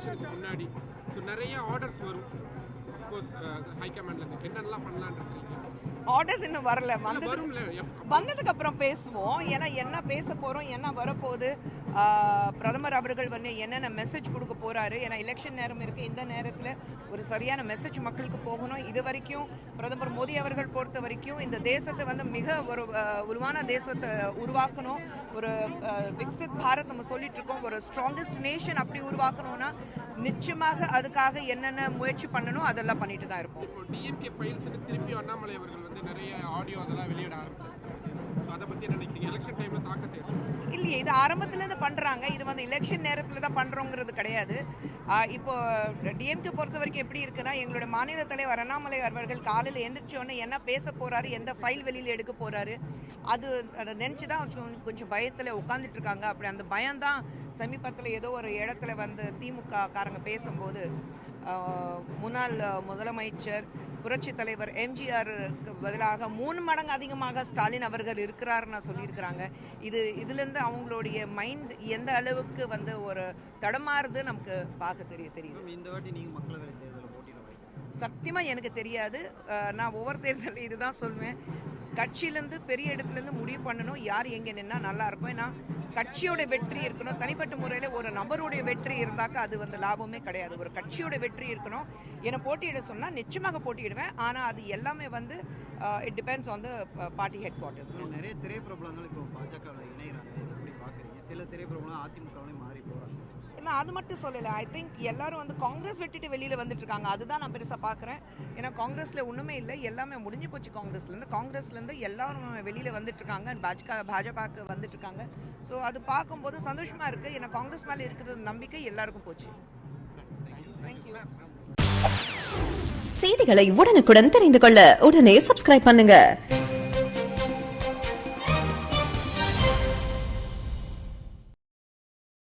எலெக்ஷனுக்கு முன்னாடி நிறைய ஆர்டர்ஸ் வரும் ஹைகமாண்ட்ல என்னெல்லாம் பண்ணலாம்னு இருக்கீங்க? ஆர்டர்ஸ் இன்னும் வரல, வந்ததுக்கு அப்புறம் பேசுவோம். ஏன்னா என்ன பேச போறோம், என்ன வரப்போகுது, பிரதமர் அவர்கள் வந்து என்னென்ன மெசேஜ் கொடுக்க போறாரு. ஏன்னா எலெக்ஷன் நேரம் இருக்கு, இந்த நேரத்தில் ஒரு சரியான மெசேஜ் மக்களுக்கு போகணும். இது வரைக்கும் பிரதமர் மோடி அவர்கள் பொறுத்த வரைக்கும் இந்த தேசத்தை வந்து மிக ஒரு உருவான தேசத்தை உருவாக்கணும், ஒரு விக்சித் பாரத் நம்ம சொல்லிட்டு இருக்கோம், ஒரு ஸ்ட்ராங்கஸ்ட் நேஷன் அப்படி உருவாக்கணும்னா நிச்சயமாக அதுக்காக என்னென்ன முயற்சி பண்ணணும் அதெல்லாம் பண்ணிட்டு தான் இருப்போம். டிஎம்கே ஃபைல்ஸ்க்கு திருப்பி அண்ணாமலை அவர்கள் வந்து நிறைய ஆடியோ அதெல்லாம் வெளியிட ஆரம்பிச்சாங்க. அதை பத்தி என்ன நினைக்கிறீங்க? எலெக்ஷன் டைம்ல தாக்கத்தை இல்லையே, இது ஆரம்பத்துல இருந்து பண்றாங்க. இது வந்து எலெக்ஷன் நேரத்துல தான் பண்றோங்கிறது கிடையாது. இப்போ டிஎம்கே பொறுத்த வரைக்கும் எப்படி இருக்குன்னா, எங்களோட மாநில தலைவர் அண்ணாமலை அவர்கள் காலையில் எந்திரிச்சோடனே என்ன பேச போறாரு, எந்த ஃபைல் வெளியில் எடுக்க போறாரு, அதை நினைச்சுதான் கொஞ்சம் பயத்துல உட்காந்துட்டு இருக்காங்க. அப்படி அந்த பயம்தான் சமீபத்தில் ஏதோ ஒரு இடத்துல வந்து திமுக காரங்க பேசும்போது முன்னாள் முதலமைச்சர் புரட்சி தலைவர் எம்ஜிஆருக்கு பதிலாக 3 மடங்கு அதிகமாக ஸ்டாலின் அவர்கள் இருக்கிறாருன்னு சொல்லியிருக்கிறாங்க. இதுலேருந்து அவங்களுடைய மைண்ட் எந்த அளவுக்கு வந்து ஒரு தடமாறுது நமக்கு பார்க்க தெரியுது. இந்த வாட்டி நீங்கள் மக்களவை தேர்தலில் போட்டியிட சத்தியமாக எனக்கு தெரியாது. நான் ஒவ்வொரு தேர்தலில் இதுதான் சொல்வேன், கட்சியிலேருந்து பெரிய இடத்துலேருந்து முடிவு பண்ணணும் யார் எங்கே நின்னா நல்லா இருக்கும். ஏன்னா கட்சியோட வெற்றி இருக்கணும், தனிப்பட்ட முறையில் ஒரு நபருடைய வெற்றி இருந்தாக்கா அது வந்து லாபமே கிடையாது. ஒரு கட்சியோட வெற்றி இருக்கணும். என்னை போட்டியிட சொன்னால் நிச்சயமாக போட்டியிடுவேன். ஆனால் அது எல்லாமே வந்து it depends on the party head quarters. நிறைய திரைப்பிரபலங்கள் இப்போ பாஜகவில் இணைகிறாங்க, எப்படி பார்க்குறீங்க? சில திரைப்பிரபலம் அதிமுகவிலே மாறி போகிறாங்க. நான் அது மட்டும் சொல்லலை, ஐ திங்க் எல்லாரும் வந்து காங்கிரஸ் விட்டுட்டு வெளியில் வந்துட்டு இருக்காங்க. அதுதான் நான் பெருசாக பார்க்குறேன். ஏன்னா காங்கிரஸில் ஒன்றுமே இல்லை, எல்லாமே முடிஞ்சு போச்சு. காங்கிரஸ்லேருந்து எல்லாரும் வெளியில் வந்துட்டு இருக்காங்க, பாஜகவுக்கு வந்துட்டு இருக்காங்க. ஸோ அது பார்க்கும்போது சந்தோஷமாக இருக்குது. ஏன்னா காங்கிரஸ் மேலே இருக்கிற நம்பிக்கை எல்லாருக்கும் போச்சு. தேங்க்யூ. செய்திகளை உடனுக்குடன் தெரிந்து கொள்ள உடனே சப்ஸ்கிரைப் பண்ணுங்க.